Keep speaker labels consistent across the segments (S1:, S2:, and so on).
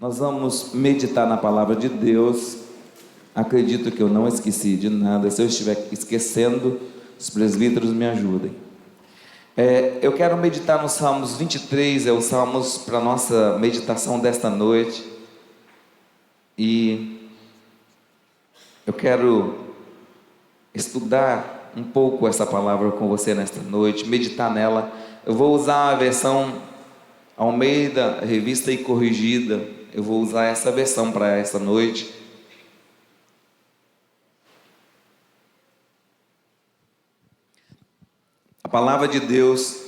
S1: Nós vamos meditar na palavra de Deus. Acredito que eu não esqueci de nada. Se eu estiver esquecendo, os presbíteros me ajudem. Eu quero meditar no Salmos 23, é o Salmos para a nossa meditação desta noite. E eu quero estudar um pouco essa palavra com você nesta noite, meditar nela. Eu vou usar a versão Almeida, revista e corrigida. Eu vou usar essa versão para esta noite. A palavra de Deus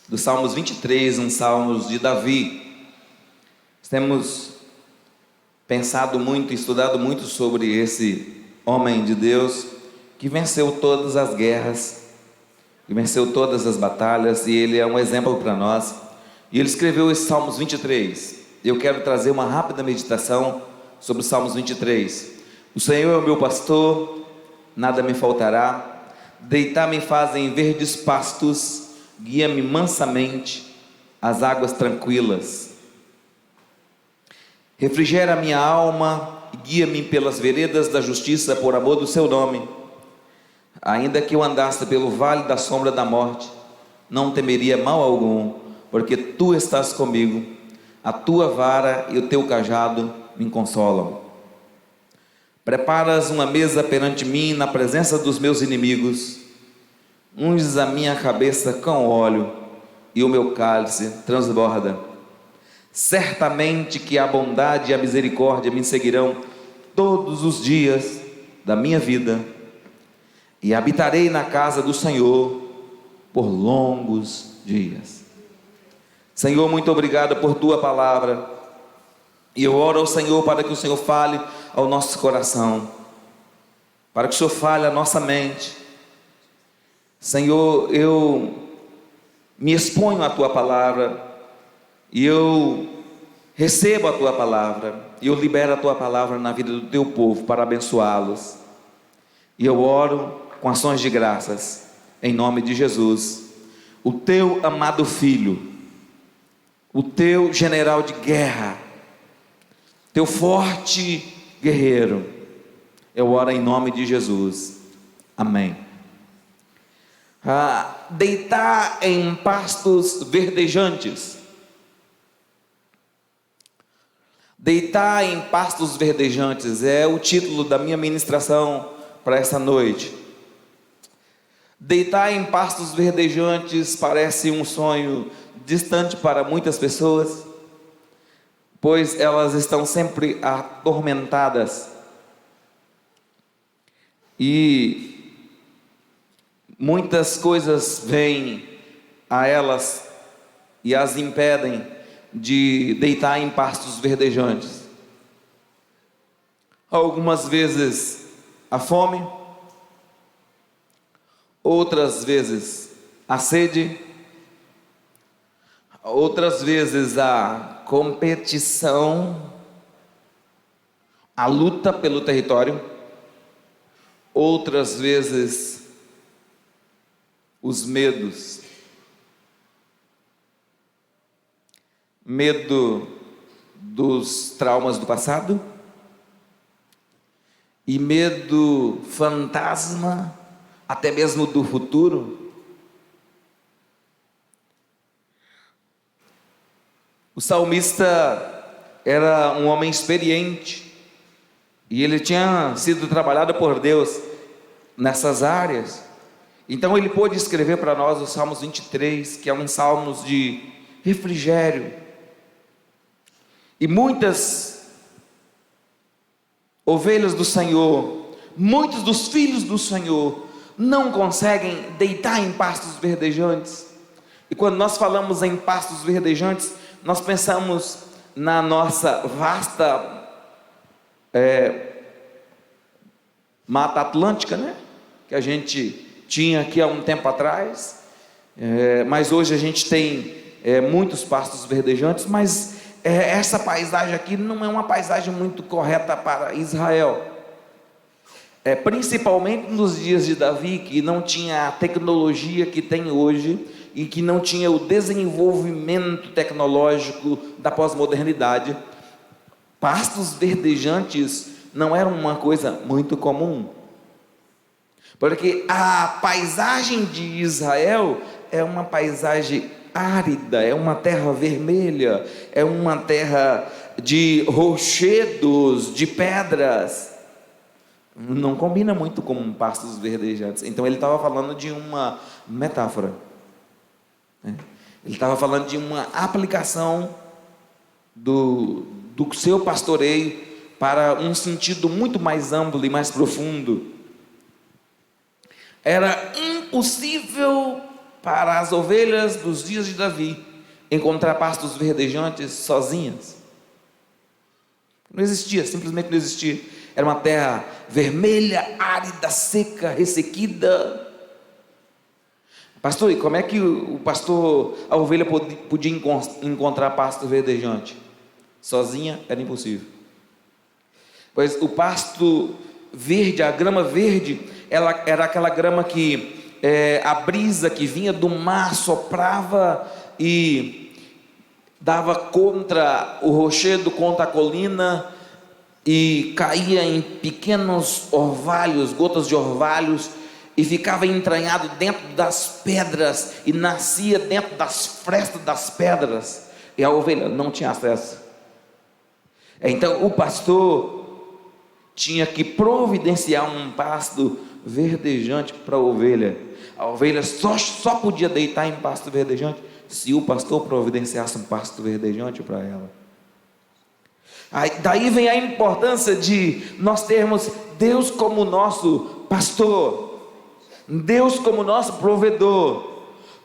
S1: do Salmos 23, um Salmos de Davi. Temos pensado muito, estudado muito sobre esse homem de Deus que venceu todas as guerras, que venceu todas as batalhas, e ele é um exemplo para nós. E ele escreveu esse Salmos 23. Eu quero trazer uma rápida meditação sobre o Salmos 23. O Senhor é o meu pastor, nada me faltará. Deitar-me faz em verdes pastos, guia-me mansamente às águas tranquilas. Refrigera a minha alma e guia-me pelas veredas da justiça por amor do seu nome. Ainda que eu andasse pelo vale da sombra da morte, não temeria mal algum, porque tu estás comigo. A tua vara e o teu cajado me consolam. Preparas uma mesa perante mim na presença dos meus inimigos. Unges a minha cabeça com óleo e o meu cálice transborda. Certamente que a bondade e a misericórdia me seguirão todos os dias da minha vida, e habitarei na casa do Senhor por longos dias. Senhor, muito obrigado por tua palavra, e eu oro ao Senhor para que o Senhor fale ao nosso coração, para que o Senhor fale à nossa mente. Senhor, eu me exponho à tua palavra, e eu recebo a tua palavra, e eu libero a tua palavra na vida do teu povo para abençoá-los. E eu oro com ações de graças, em nome de Jesus, o teu amado filho, o teu general de guerra, teu forte guerreiro. Eu oro em nome de Jesus, amém. Deitar em pastos verdejantes. Deitar em pastos verdejantes é o título da minha ministração para essa noite. Deitar em pastos verdejantes parece um sonho distante para muitas pessoas, pois elas estão sempre atormentadas e muitas coisas vêm a elas e as impedem de deitar em pastos verdejantes. Algumas vezes a fome, outras vezes a sede, outras vezes a competição, a luta pelo território, outras vezes os medos. Medo dos traumas do passado e medo fantasma, até mesmo do futuro. O salmista era um homem experiente e ele tinha sido trabalhado por Deus nessas áreas. Então ele pôde escrever para nós o Salmos 23, que é um salmo de refrigério. E muitas ovelhas do Senhor, muitos dos filhos do Senhor não conseguem deitar em pastos verdejantes. E quando nós falamos em pastos verdejantes, nós pensamos na nossa vasta Mata Atlântica, né? Que a gente tinha aqui há um tempo atrás, mas hoje a gente tem muitos pastos verdejantes, mas essa paisagem aqui não é uma paisagem muito correta para Israel. Principalmente nos dias de Davi, que não tinha a tecnologia que tem hoje, e que não tinha o desenvolvimento tecnológico da pós-modernidade, pastos verdejantes não eram uma coisa muito comum. Porque a paisagem de Israel é uma paisagem árida, é uma terra vermelha, é uma terra de rochedos, de pedras. Não combina muito com pastos verdejantes. Então ele estava falando de uma metáfora, né? Ele estava falando de uma aplicação do seu pastoreio para um sentido muito mais amplo e mais profundo. Era impossível para as ovelhas dos dias de Davi encontrar pastos verdejantes sozinhas. Não existia, simplesmente não existia. Era uma terra vermelha, árida, seca, ressequida. Pastor, e como é que a ovelha podia encontrar pasto verdejante? Sozinha era impossível. Pois o pasto verde, a grama verde, ela era aquela grama que a brisa que vinha do mar soprava e dava contra o rochedo, contra a colina, e caía em pequenos orvalhos, gotas de orvalhos, e ficava entranhado dentro das pedras, e nascia dentro das frestas das pedras, e a ovelha não tinha acesso. Então o pastor tinha que providenciar um pasto verdejante para a ovelha. A ovelha só podia deitar em pasto verdejante se o pastor providenciasse um pasto verdejante para ela. Daí vem a importância de nós termos Deus como nosso pastor, Deus como nosso provedor,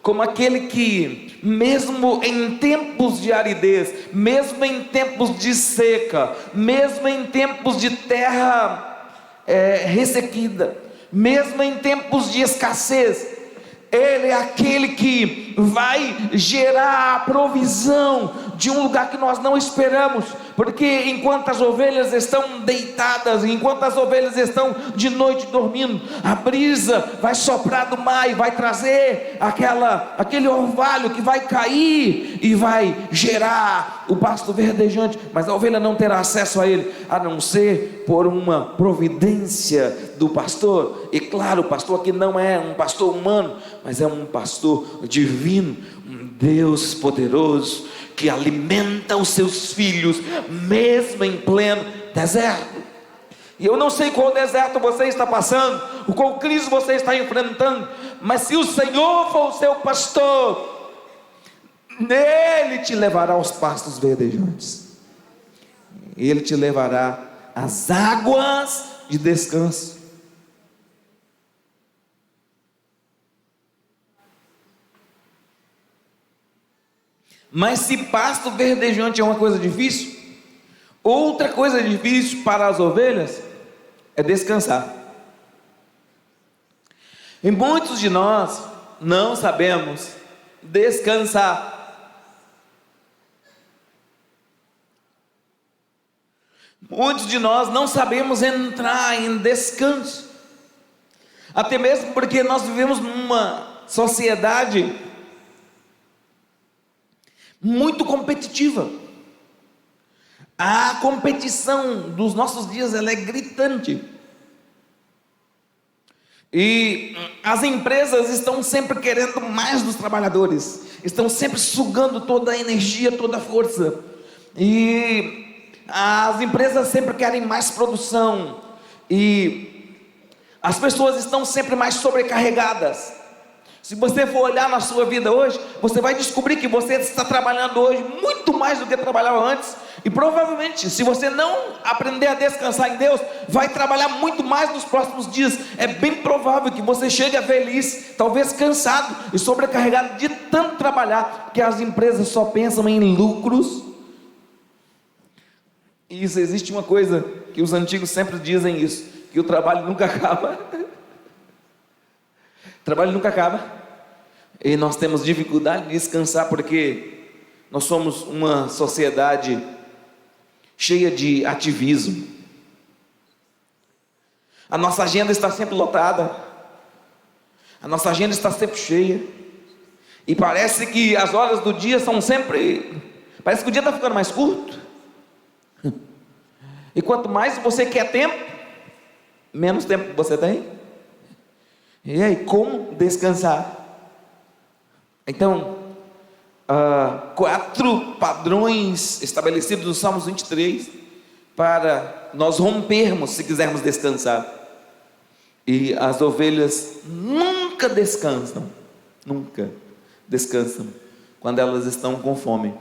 S1: como aquele que, mesmo em tempos de aridez, mesmo em tempos de seca, mesmo em tempos de terra ressequida, mesmo em tempos de escassez, Ele é aquele que vai gerar a provisão de um lugar que nós não esperamos, porque enquanto as ovelhas estão deitadas, enquanto as ovelhas estão de noite dormindo, a brisa vai soprar do mar e vai trazer aquele orvalho que vai cair e vai gerar o pasto verdejante, mas a ovelha não terá acesso a ele, a não ser por uma providência do pastor. E claro, o pastor aqui não é um pastor humano, mas é um pastor divino, um Deus poderoso, que alimenta os seus filhos, mesmo em pleno deserto. E eu não sei qual deserto você está passando, qual crise você está enfrentando, mas se o Senhor for o seu pastor, Ele te levará aos pastos verdejantes, Ele te levará às águas de descanso. Mas se pasto verdejante é uma coisa difícil, outra coisa difícil para as ovelhas é descansar. E muitos de nós não sabemos descansar. Muitos de nós não sabemos entrar em descanso, até mesmo porque nós vivemos numa sociedade muito competitiva. A competição dos nossos dias, ela é gritante, e as empresas estão sempre querendo mais dos trabalhadores, estão sempre sugando toda a energia, toda a força, e as empresas sempre querem mais produção, e as pessoas estão sempre mais sobrecarregadas. Se você for olhar na sua vida hoje, você vai descobrir que você está trabalhando hoje muito mais do que trabalhava antes, e provavelmente, se você não aprender a descansar em Deus, vai trabalhar muito mais nos próximos dias. É bem provável que você chegue à velhice, talvez cansado e sobrecarregado de tanto trabalhar, porque as empresas só pensam em lucros. E isso, existe uma coisa que os antigos sempre dizem isso, que o trabalho nunca acaba. O trabalho nunca acaba. E nós temos dificuldade de descansar, porque nós somos uma sociedade cheia de ativismo. A nossa agenda está sempre lotada, a nossa agenda está sempre cheia, E parece que as horas do dia são sempre... Parece que o dia está ficando mais curto. E quanto mais você quer tempo, menos tempo você tem. E aí, como descansar? Então, 4 padrões estabelecidos no Salmos 23 para nós rompermos se quisermos descansar. E as ovelhas nunca descansam quando elas estão com fome.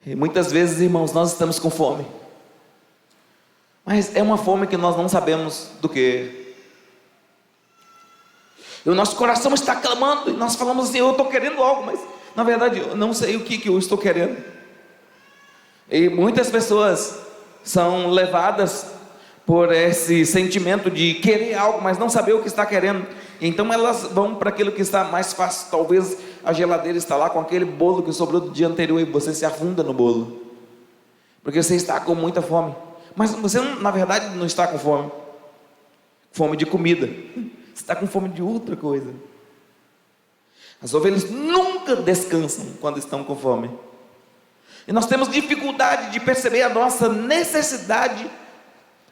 S1: E muitas vezes, irmãos, nós estamos com fome, mas é uma fome que nós não sabemos do que. E o nosso coração está clamando, e nós falamos assim: eu estou querendo algo, mas na verdade eu não sei o que eu estou querendo. E muitas pessoas são levadas por esse sentimento de querer algo, mas não saber o que está querendo. Então elas vão para aquilo que está mais fácil. Talvez a geladeira está lá com aquele bolo que sobrou do dia anterior, e você se afunda no bolo, porque você está com muita fome. Mas você na verdade não está com fome de comida, você está com fome de outra coisa. As ovelhas nunca descansam quando estão com fome. E nós temos dificuldade de perceber a nossa necessidade,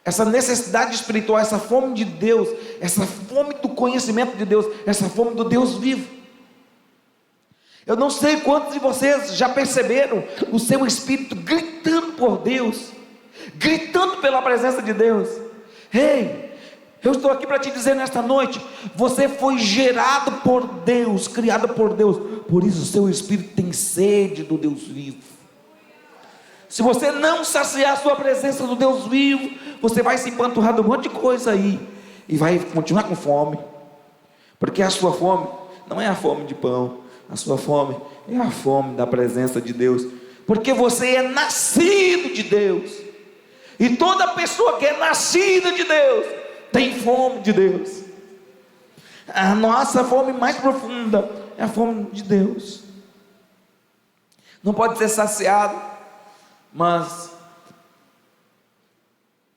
S1: essa necessidade espiritual, essa fome de Deus, essa fome do conhecimento de Deus, essa fome do Deus vivo. Eu não sei quantos de vocês já perceberam o seu espírito gritando por Deus, gritando pela presença de Deus. Ei, eu estou aqui para te dizer nesta noite: você foi gerado por Deus, criado por Deus, por isso o seu espírito tem sede do Deus vivo. Se você não saciar a sua presença do Deus vivo, você vai se empanturrar de um monte de coisa aí, e vai continuar com fome, porque a sua fome não é a fome de pão, a sua fome é a fome da presença de Deus, porque você é nascido de Deus, e toda pessoa que é nascida de Deus, tem fome de Deus. A nossa fome mais profunda é a fome de Deus, não pode ser saciado. Mas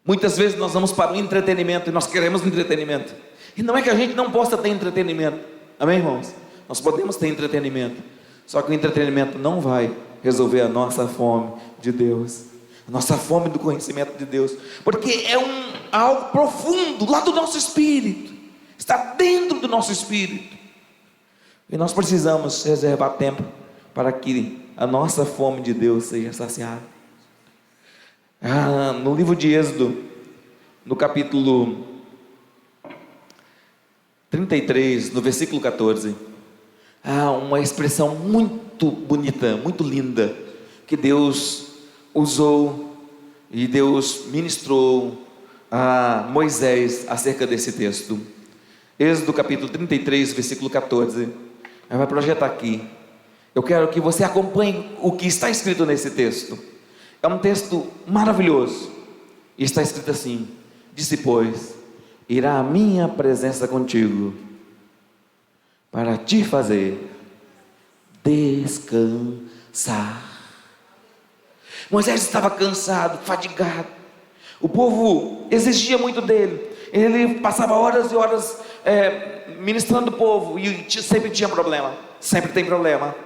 S1: muitas vezes nós vamos para o entretenimento, e nós queremos entretenimento, e não é que a gente não possa ter entretenimento, amém, irmãos? Nós podemos ter entretenimento, só que o entretenimento não vai resolver a nossa fome de Deus, a nossa fome do conhecimento de Deus, porque é algo profundo lá do nosso espírito, está dentro do nosso espírito, e nós precisamos reservar tempo para que a nossa fome de Deus seja saciada. No livro de Êxodo, no capítulo 33, no versículo 14, há uma expressão muito bonita, muito linda, que Deus usou e Deus ministrou a Moisés acerca desse texto. Êxodo capítulo 33, versículo 14. Vai projetar aqui. Eu quero que você acompanhe o que está escrito nesse texto. É um texto maravilhoso, e está escrito assim: disse, pois, irá a minha presença contigo, para te fazer descansar. Moisés estava cansado, fadigado, o povo exigia muito dele, ele passava horas e horas ministrando o povo, e sempre tinha problema, sempre tem problema.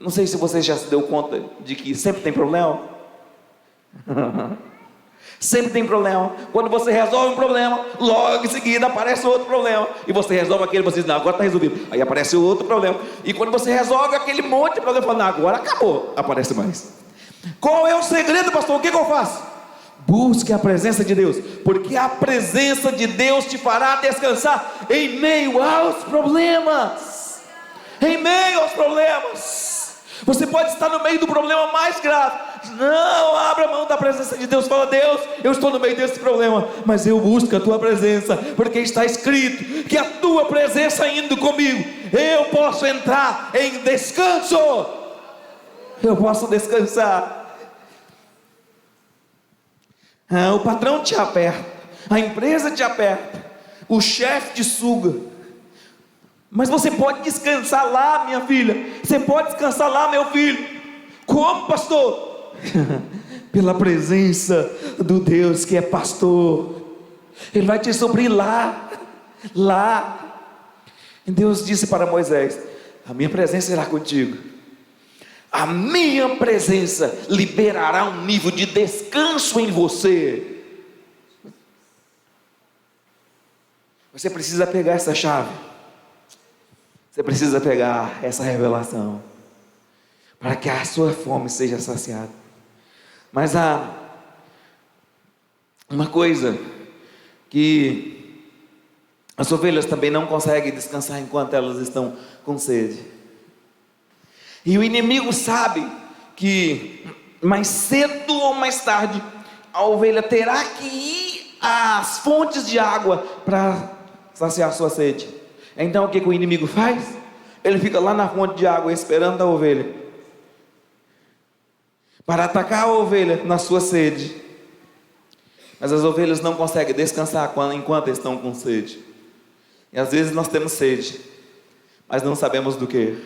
S1: Não sei se você já se deu conta de que sempre tem problema. Sempre tem problema. Quando você resolve um problema, logo em seguida aparece outro problema, e você resolve aquele, você diz, não, agora está resolvido. Aí aparece outro problema, e quando você resolve aquele monte de problema, fala, não, agora acabou, aparece mais. Qual é o segredo, pastor? O que eu faço? Busque a presença de Deus, porque a presença de Deus te fará descansar em meio aos problemas. Em meio aos problemas. Você pode estar no meio do problema mais grave, não abra mão da presença de Deus. Fala, Deus, eu estou no meio desse problema, mas eu busco a tua presença, porque está escrito que a tua presença indo comigo, eu posso entrar em descanso, eu posso descansar. O patrão te aperta, a empresa te aperta, o chefe te suga, mas você pode descansar lá, minha filha, você pode descansar lá, meu filho. Como, pastor? Pela presença do Deus que é pastor. Ele vai te suprir lá. E Deus disse para Moisés: a minha presença irá contigo. A minha presença liberará um nível de descanso em você. Você precisa pegar essa chave. Você precisa pegar essa revelação, para que a sua fome seja saciada. Mas há uma coisa que as ovelhas também não conseguem descansar enquanto elas estão com sede. E o inimigo sabe que mais cedo ou mais tarde a ovelha terá que ir às fontes de água para saciar sua sede. Então o que o inimigo faz? Ele fica lá na fonte de água esperando a ovelha, para atacar a ovelha na sua sede. Mas as ovelhas não conseguem descansar enquanto estão com sede. E às vezes nós temos sede, mas não sabemos do que.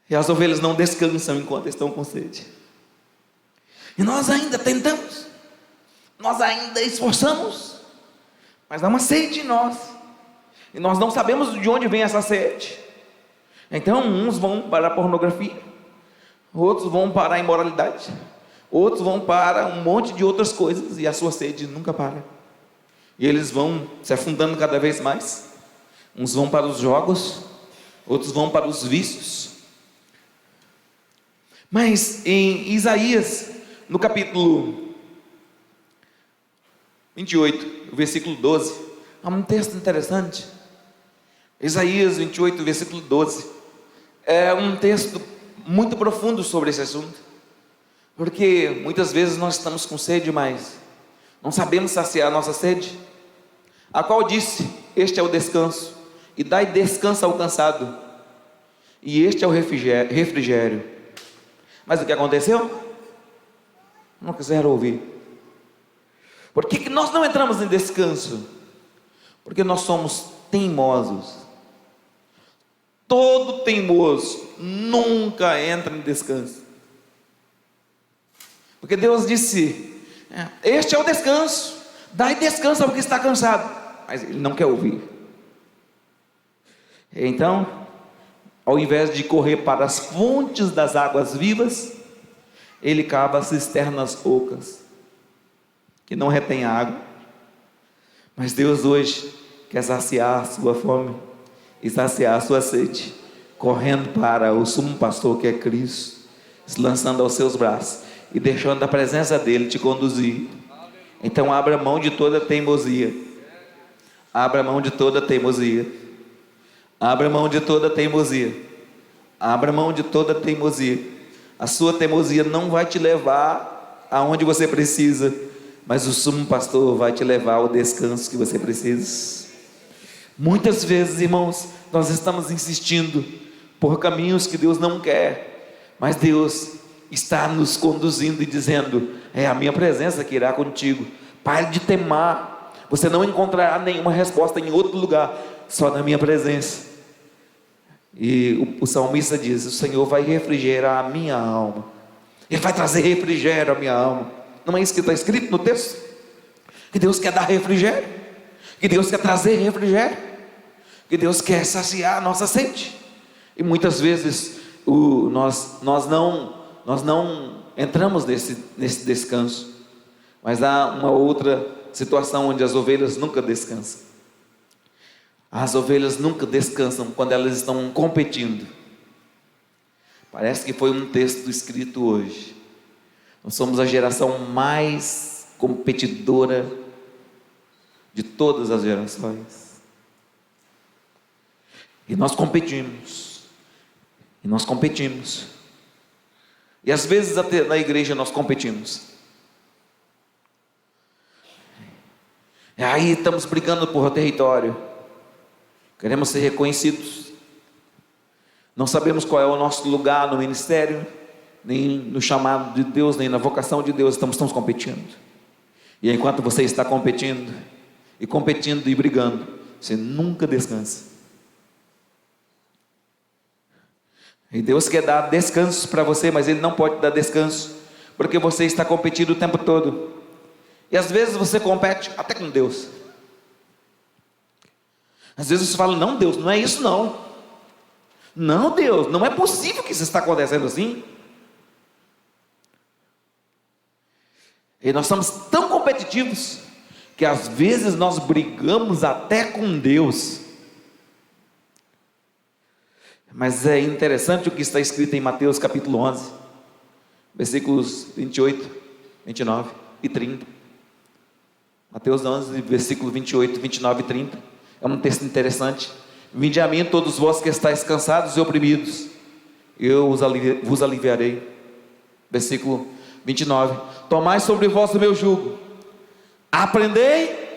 S1: E as ovelhas não descansam enquanto estão com sede. E nós ainda tentamos, nós ainda esforçamos, mas há uma sede em nós, e nós não sabemos de onde vem essa sede. Então uns vão para a pornografia, outros vão para a imoralidade, outros vão para um monte de outras coisas, e a sua sede nunca para. E eles vão se afundando cada vez mais. Uns vão para os jogos, outros vão para os vícios. Mas em Isaías, no capítulo 28, versículo 12, há um texto interessante. Isaías 28, versículo 12, é um texto muito profundo sobre esse assunto, porque muitas vezes nós estamos com sede, mas não sabemos saciar a nossa sede, a qual disse: este é o descanso, e dai descanso ao cansado, e este é o refrigério. Mas o que aconteceu? Não quiseram ouvir. Por que nós não entramos em descanso? Porque nós somos teimosos. Todo teimoso nunca entra em descanso. Porque Deus disse: este é o descanso, dai descanso ao que está cansado. Mas ele não quer ouvir. Então, ao invés de correr para as fontes das águas vivas, ele cava cisternas ocas, que não retém água. Mas Deus hoje quer saciar a sua fome e saciar a sua sede, correndo para o sumo pastor, que é Cristo, se lançando aos seus braços e deixando a presença dele te conduzir. Então abra mão de toda teimosia. Abra mão de toda teimosia. Abra mão de toda teimosia. Abra mão de toda teimosia. A sua teimosia não vai te levar aonde você precisa, mas o sumo pastor vai te levar ao descanso que você precisa. Muitas vezes, irmãos, nós estamos insistindo por caminhos que Deus não quer, mas Deus está nos conduzindo e dizendo: é a minha presença que irá contigo. Pare de temar. Você não encontrará nenhuma resposta em outro lugar, só na minha presença. E o salmista diz: o Senhor vai refrigerar a minha alma. Ele vai trazer refrigério à minha alma. Não é isso que está escrito no texto? Que Deus quer dar refrigério, que Deus quer trazer refrigério, que Deus quer saciar a nossa sede. E muitas vezes nós não entramos nesse descanso. Mas há uma outra situação onde as ovelhas nunca descansam. As ovelhas nunca descansam quando elas estão competindo. Parece que foi um texto escrito hoje. Nós somos a geração mais competidora de todas as gerações. E nós competimos. E às vezes até na igreja nós competimos. E aí estamos brigando por território. Queremos ser reconhecidos. Não sabemos qual é o nosso lugar no ministério, nem no chamado de Deus, nem na vocação de Deus. Estamos competindo. E enquanto você está competindo e brigando, você nunca descansa. E Deus quer dar descanso para você, mas Ele não pode dar descanso, porque você está competindo o tempo todo. E às vezes você compete até com Deus. Às vezes você fala: não, Deus, não é isso não. Não, Deus, não é possível que isso está acontecendo assim. E nós somos tão competitivos que às vezes nós brigamos até com Deus. Mas é interessante o que está escrito em Mateus capítulo 11, versículos 28, 29 e 30. Mateus 11, versículo 28, 29 e 30. É um texto interessante. Vinde a mim todos vós que estáis cansados e oprimidos, eu vos aliviarei. Versículo 29. Tomai sobre vós o meu jugo, aprendei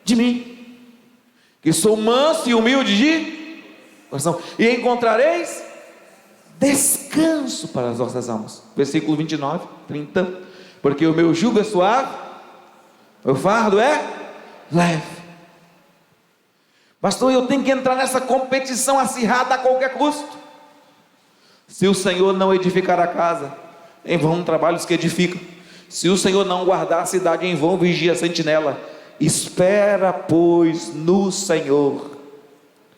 S1: de mim, que sou manso e humilde de coração, e encontrareis descanso para as vossas almas. Versículo 29, 30. Porque o meu jugo é suave, o fardo é leve. Pastor, eu tenho que entrar nessa competição acirrada a qualquer custo. Se o Senhor não edificar a casa, em vão trabalham os que edificam. Se o Senhor não guardar a cidade, em vão vigia a sentinela. Espera, pois, no Senhor.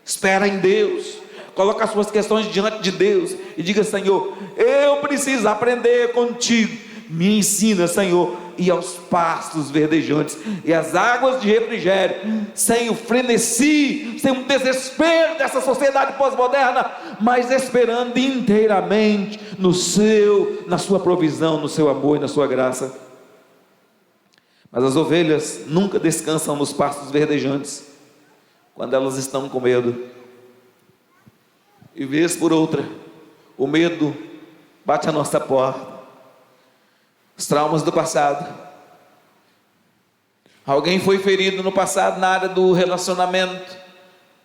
S1: Espera em Deus. Coloca as suas questões diante de Deus e diga: Senhor, eu preciso aprender contigo. Me ensina, Senhor, e aos pastos verdejantes e às águas de refrigério, sem o frenesi, sem o desespero dessa sociedade pós-moderna, mas esperando inteiramente na sua provisão, no seu amor e na sua graça. Mas as ovelhas nunca descansam nos pastos verdejantes quando elas estão com medo. E vez por outra, o medo bate à nossa porta. Os traumas do passado. Alguém foi ferido no passado na área do relacionamento,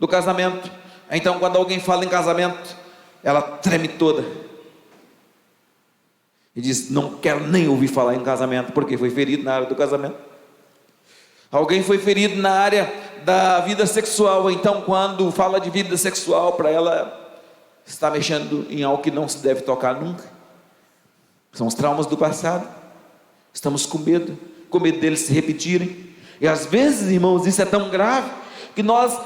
S1: do casamento. Então, quando alguém fala em casamento, ela treme toda e diz: não quero nem ouvir falar em casamento, porque foi ferido na área do casamento. Alguém foi ferido na área da vida sexual. Então, quando fala de vida sexual, para ela está mexendo em algo que não se deve tocar nunca. São os traumas do passado. Estamos com medo deles se repetirem. E às vezes, irmãos, isso é tão grave que nós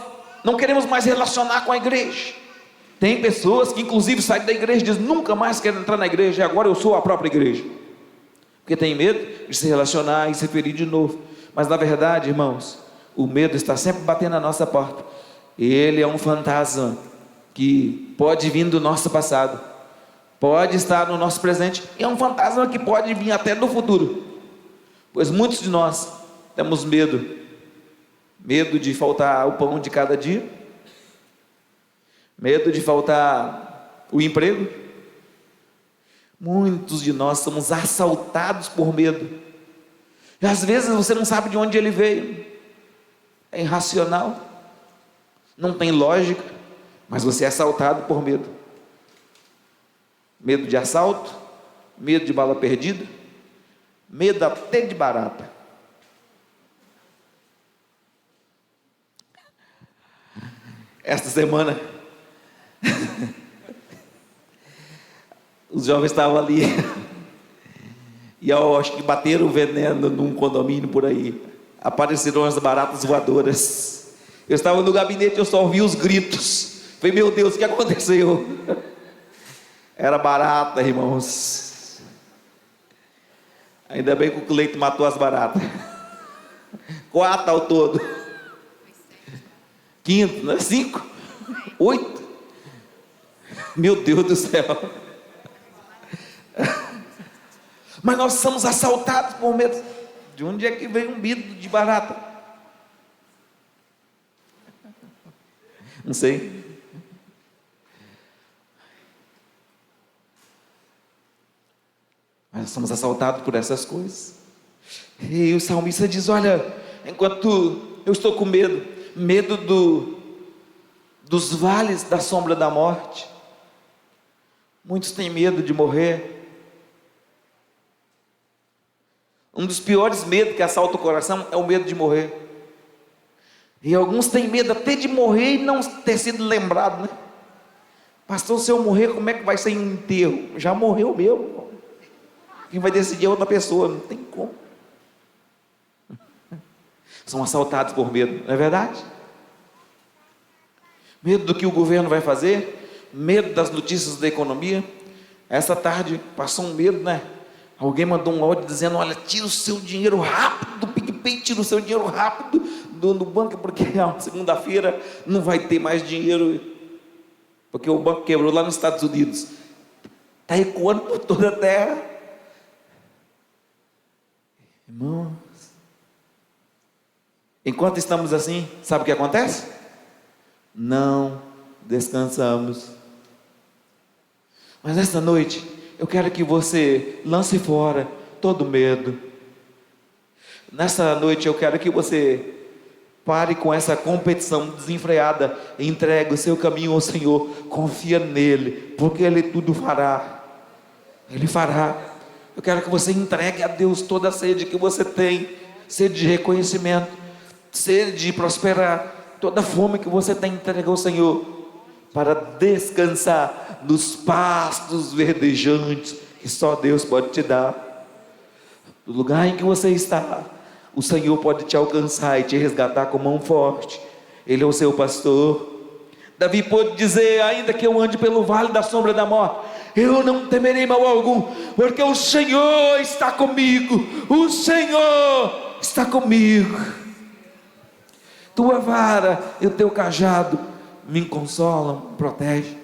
S1: não queremos mais relacionar com a igreja. Tem pessoas que inclusive saem da igreja e dizem: nunca mais quero entrar na igreja, agora eu sou a própria igreja, porque tem medo de se relacionar e se ferir de novo. Mas na verdade, irmãos, o medo está sempre batendo na nossa porta. Ele é um fantasma que pode vir do nosso passado, pode estar no nosso presente, e é um fantasma que pode vir até no futuro. Pois muitos de nós temos medo de faltar o pão de cada dia, medo de faltar o emprego. Muitos de nós somos assaltados por medo, e às vezes você não sabe de onde ele veio. É irracional, não tem lógica, mas você é assaltado por medo. Medo de assalto, medo de bala perdida, medo até de barata. Esta semana os jovens estavam ali e eu acho que bateram o veneno num condomínio por aí. Apareceram as baratas voadoras. Eu estava no gabinete, eu só ouvi os gritos. Falei: meu Deus, o que aconteceu? Era barata, irmãos. Ainda bem que o Cleito matou as baratas. 4 ao todo. Quinto, não é 5? 8? Meu Deus do céu. Mas nós somos assaltados por medo. De onde é que veio um medo de barata? Não sei. Mas somos assaltados por essas coisas. E o salmista diz: olha, enquanto eu estou com medo dos vales da sombra da morte. Muitos têm medo de morrer. Um dos piores medos que assalta o coração é o medo de morrer. E alguns têm medo até de morrer e não ter sido lembrado, né? Pastor, se eu morrer, como é que vai ser um enterro? Já morreu mesmo. Quem vai decidir é outra pessoa, não tem como. São assaltados por medo, não é verdade? Medo do que o governo vai fazer, medo das notícias da economia. Essa tarde passou um medo, né? Alguém mandou um áudio dizendo: olha, tira o seu dinheiro rápido do PicPay, tira o seu dinheiro rápido do banco, porque segunda-feira não vai ter mais dinheiro, porque o banco quebrou lá nos Estados Unidos. Está ecoando por toda a terra. Irmãos, enquanto estamos assim, sabe o que acontece? Não descansamos. Mas esta noite eu quero que você lance fora todo medo. Nessa noite eu quero que você pare com essa competição desenfreada, entregue o seu caminho ao Senhor, confia nele, porque Ele tudo fará. Ele fará. Eu quero que você entregue a Deus toda a sede que você tem, sede de reconhecimento, sede de prosperar, toda a fome que você tem, entregue ao Senhor, para descansar nos pastos verdejantes que só Deus pode te dar. No lugar em que você está, o Senhor pode te alcançar e te resgatar com mão forte. Ele é o seu pastor. Davi pôde dizer: ainda que eu ande pelo vale da sombra da morte, eu não temerei mal algum, porque o Senhor está comigo. O Senhor está comigo. Tua vara e o teu cajado me consolam, me protegem.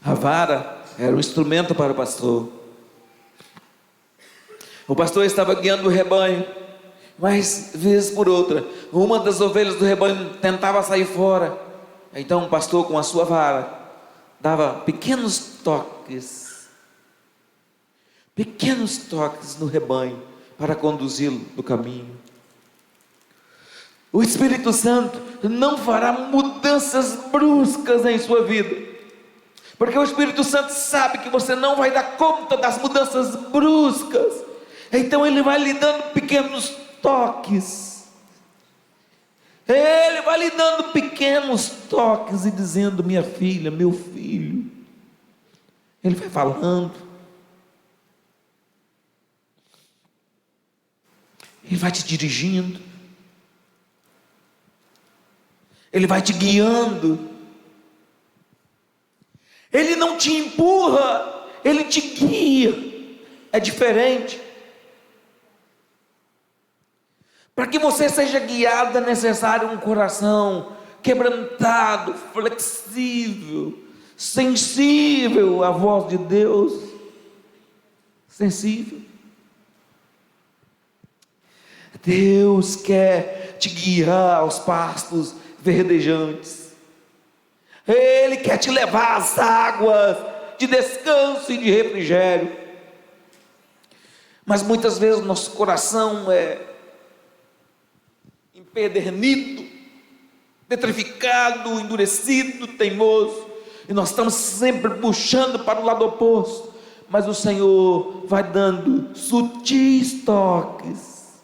S1: A vara era um instrumento para o pastor. O pastor estava guiando o rebanho, mas vez por outra, uma das ovelhas do rebanho tentava sair fora. Então o pastor, com a sua vara, dava pequenos toques no rebanho, para conduzi-lo no caminho. O Espírito Santo não fará mudanças bruscas em sua vida, porque o Espírito Santo sabe que você não vai dar conta das mudanças bruscas. Então Ele vai lhe dando pequenos toques. Ele vai lhe dando pequenos toques e dizendo: minha filha, meu filho. Ele vai falando. Ele vai te dirigindo. Ele vai te guiando. Ele não te empurra, Ele te guia. É diferente. Para que você seja guiado é necessário um coração quebrantado, flexível, sensível à voz de Deus. Sensível. Deus quer te guiar aos pastos verdejantes. Ele quer te levar às águas de descanso e de refrigério. Mas muitas vezes nosso coração é empedernido, petrificado, endurecido, teimoso, e nós estamos sempre puxando para o lado oposto. Mas o Senhor vai dando sutis toques.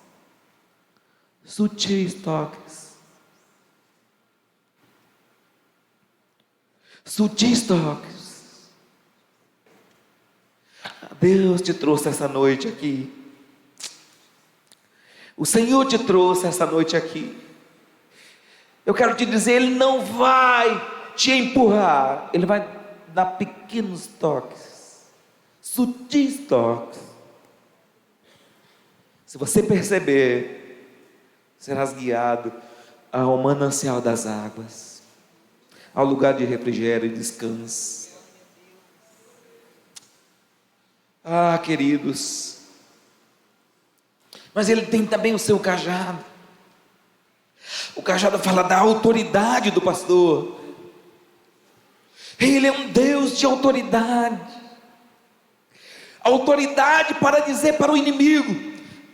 S1: Sutis toques. Sutis toques. Deus te trouxe essa noite aqui. O Senhor te trouxe essa noite aqui. Eu quero te dizer, Ele não vai te empurrar, Ele vai dar pequenos toques, sutis toques. Se você perceber, serás guiado ao manancial das águas, ao lugar de refrigério e descanso. Ah, queridos, mas Ele tem também o seu cajado. O cajado fala da autoridade do pastor. Ele é um Deus de autoridade. Autoridade para dizer para o inimigo: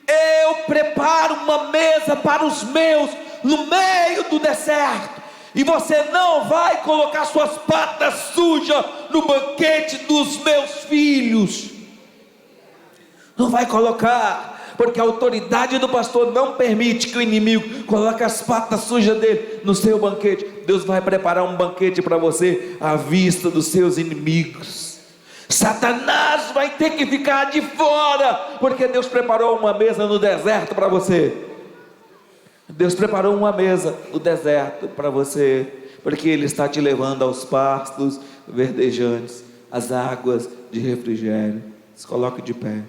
S1: eu preparo uma mesa para os meus no meio do deserto, e você não vai colocar suas patas sujas no banquete dos meus filhos. Não vai colocar, porque a autoridade do pastor não permite que o inimigo coloque as patas sujas dele no seu banquete. Deus vai preparar um banquete para você à vista dos seus inimigos. Satanás vai vai ter que ficar de fora, porque Deus preparou uma mesa no deserto para você. Deus preparou uma mesa no deserto para você, porque Ele está te levando aos pastos verdejantes, às águas de refrigério. Se coloque de pé.